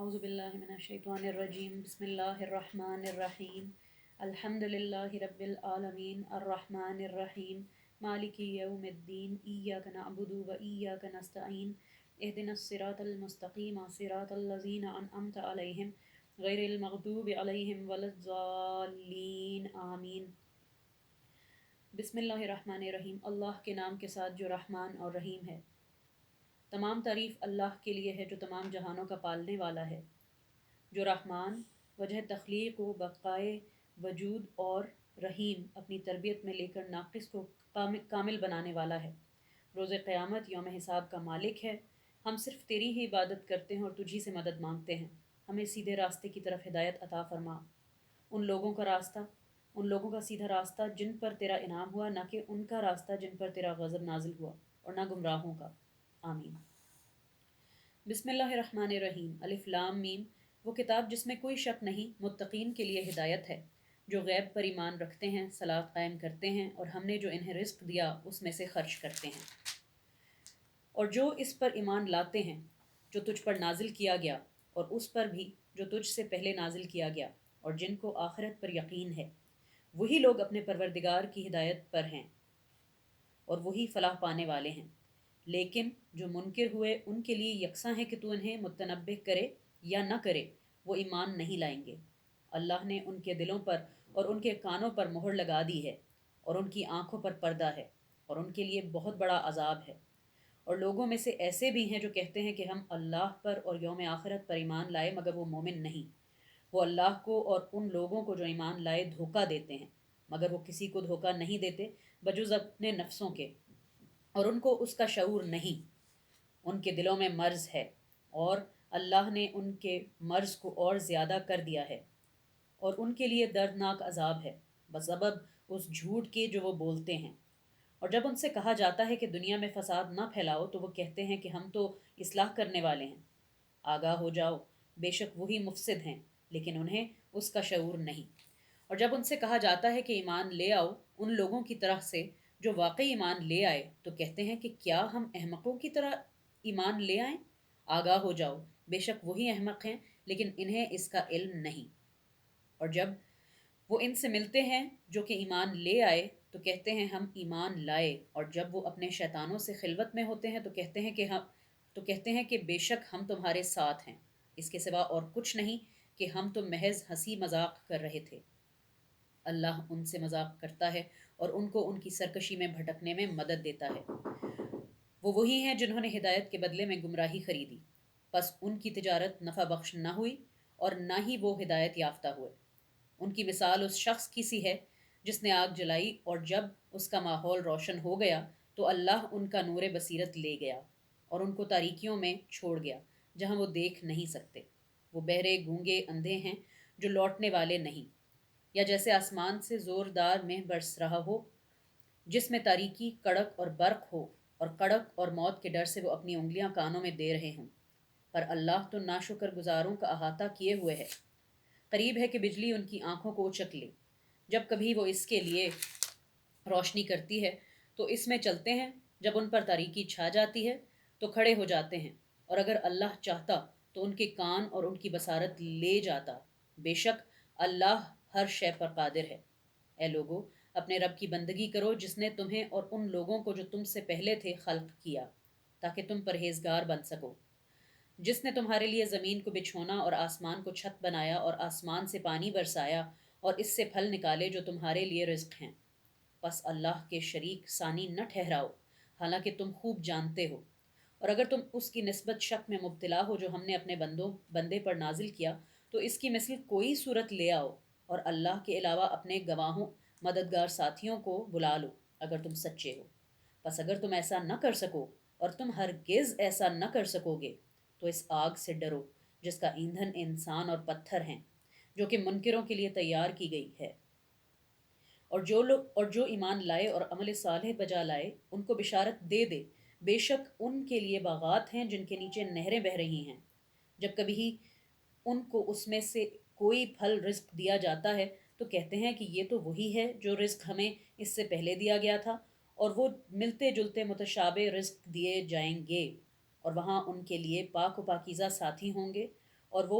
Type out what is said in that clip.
أعوذ بالله من الشيطان الرجيم بسم الله الرحمن الرحيم الحمد لله رب العالمين الرحمن الرحيم مالك يوم الدين إياك نعبد وإياك نستعين اهدنا الصراط المستقيم صراط الذين أنعمت عليهم غير المغضوب عليهم ولا الضالين آمين۔ بسم اللہ الرحمن الرحیم، اللہ کے نام کے ساتھ جو رحمان اور رحیم ہے۔ تمام تعریف اللہ کے لیے ہے جو تمام جہانوں کا پالنے والا ہے، جو رحمان وجہ تخلیق و بقائے وجود اور رحیم اپنی تربیت میں لے کر ناقص کو کامل بنانے والا ہے۔ روز قیامت یوم حساب کا مالک ہے۔ ہم صرف تیری ہی عبادت کرتے ہیں اور تجھی سے مدد مانگتے ہیں۔ ہمیں سیدھے راستے کی طرف ہدایت عطا فرما، ان لوگوں کا سیدھا راستہ جن پر تیرا انعام ہوا، نہ کہ ان کا راستہ جن پر تیرا غضب نازل ہوا، اور نہ گمراہوں کا۔ آمین۔ بسم اللہ الرحمن الرحیم۔ الف لام میم۔ وہ کتاب جس میں کوئی شک نہیں، متقین کے لیے ہدایت ہے، جو غیب پر ایمان رکھتے ہیں، صلاۃ قائم کرتے ہیں، اور ہم نے جو انہیں رزق دیا اس میں سے خرچ کرتے ہیں، اور جو اس پر ایمان لاتے ہیں جو تجھ پر نازل کیا گیا، اور اس پر بھی جو تجھ سے پہلے نازل کیا گیا، اور جن کو آخرت پر یقین ہے، وہی لوگ اپنے پروردگار کی ہدایت پر ہیں اور وہی فلاح پانے والے ہیں۔ لیکن جو منکر ہوئے ان کے لیے یکساں ہے کہ تو انہیں متنبہ کرے یا نہ کرے، وہ ایمان نہیں لائیں گے۔ اللہ نے ان کے دلوں پر اور ان کے کانوں پر مہر لگا دی ہے، اور ان کی آنکھوں پر پردہ ہے، اور ان کے لیے بہت بڑا عذاب ہے۔ اور لوگوں میں سے ایسے بھی ہیں جو کہتے ہیں کہ ہم اللہ پر اور یوم آخرت پر ایمان لائے، مگر وہ مومن نہیں۔ وہ اللہ کو اور ان لوگوں کو جو ایمان لائے دھوکہ دیتے ہیں، مگر وہ کسی کو دھوکہ نہیں دیتے بجز اپنے نفسوں کے، اور ان کو اس کا شعور نہیں۔ ان کے دلوں میں مرض ہے، اور اللہ نے ان کے مرض کو اور زیادہ کر دیا ہے، اور ان کے لیے دردناک عذاب ہے بسبب اس جھوٹ کے جو وہ بولتے ہیں۔ اور جب ان سے کہا جاتا ہے کہ دنیا میں فساد نہ پھیلاؤ، تو وہ کہتے ہیں کہ ہم تو اصلاح کرنے والے ہیں۔ آگاہ ہو جاؤ، بے شک وہی مفسد ہیں، لیکن انہیں اس کا شعور نہیں۔ اور جب ان سے کہا جاتا ہے کہ ایمان لے آؤ ان لوگوں کی طرح سے جو واقعی ایمان لے آئے، تو کہتے ہیں کہ کیا ہم احمقوں کی طرح ایمان لے آئیں؟ آگاہ ہو جاؤ، بے شک وہی احمق ہیں، لیکن انہیں اس کا علم نہیں۔ اور جب وہ ان سے ملتے ہیں جو کہ ایمان لے آئے، تو کہتے ہیں ہم ایمان لائے، اور جب وہ اپنے شیطانوں سے خلوت میں ہوتے ہیں تو کہتے ہیں کہ بے شک ہم تمہارے ساتھ ہیں، اس کے سوا اور کچھ نہیں کہ ہم تو محض ہنسی مذاق کر رہے تھے۔ اللہ ان سے مذاق کرتا ہے اور ان کو ان کی سرکشی میں بھٹکنے میں مدد دیتا ہے۔ وہ وہی ہیں جنہوں نے ہدایت کے بدلے میں گمراہی خریدی، پس ان کی تجارت نفع بخش نہ ہوئی اور نہ ہی وہ ہدایت یافتہ ہوئے۔ ان کی مثال اس شخص کی سی ہے جس نے آگ جلائی، اور جب اس کا ماحول روشن ہو گیا تو اللہ ان کا نور بصیرت لے گیا اور ان کو تاریکیوں میں چھوڑ گیا جہاں وہ دیکھ نہیں سکتے۔ وہ بہرے گونگے اندھے ہیں جو لوٹنے والے نہیں، یا جیسے آسمان سے زوردار مہ برس رہا ہو جس میں تاریکی، کڑک اور برق ہو، اور کڑک اور موت کے ڈر سے وہ اپنی انگلیاں کانوں میں دے رہے ہوں۔ پر اللہ تو ناشکر گزاروں کا احاطہ کیے ہوئے ہے۔ قریب ہے کہ بجلی ان کی آنکھوں کو اچک لے، جب کبھی وہ اس کے لیے روشنی کرتی ہے تو اس میں چلتے ہیں، جب ان پر تاریکی چھا جاتی ہے تو کھڑے ہو جاتے ہیں، اور اگر اللہ چاہتا تو ان کے کان اور ان کی بصارت لے جاتا۔ بے شک اللہ ہر شے پر قادر ہے۔ اے لوگو، اپنے رب کی بندگی کرو جس نے تمہیں اور ان لوگوں کو جو تم سے پہلے تھے خلق کیا، تاکہ تم پرہیزگار بن سکو۔ جس نے تمہارے لیے زمین کو بچھونا اور آسمان کو چھت بنایا، اور آسمان سے پانی برسایا اور اس سے پھل نکالے جو تمہارے لیے رزق ہیں۔ پس اللہ کے شریک ثانی نہ ٹھہراؤ، حالانکہ تم خوب جانتے ہو۔ اور اگر تم اس کی نسبت شک میں مبتلا ہو جو ہم نے اپنے بندے پر نازل کیا، تو اس کی مثل کوئی صورت لے آؤ، اور اللہ کے علاوہ اپنے گواہوں، مددگار ساتھیوں کو بلا لو اگر تم سچے ہو۔ پس اگر تم ایسا نہ کر سکو، اور تم ہرگز ایسا نہ کر سکو گے، تو اس آگ سے ڈرو جس کا ایندھن انسان اور پتھر ہیں، جو کہ منکروں کے لیے تیار کی گئی ہے۔ اور جو ایمان لائے اور عمل صالح بجا لائے، ان کو بشارت دے دے، بے شک ان کے لیے باغات ہیں جن کے نیچے نہریں بہہ رہی ہیں۔ جب کبھی ان کو اس میں سے کوئی پھل رزق دیا جاتا ہے تو کہتے ہیں کہ یہ تو وہی ہے جو رزق ہمیں اس سے پہلے دیا گیا تھا، اور وہ ملتے جلتے متشابہ رزق دیے جائیں گے، اور وہاں ان کے لیے پاک و پاکیزہ ساتھی ہوں گے، اور وہ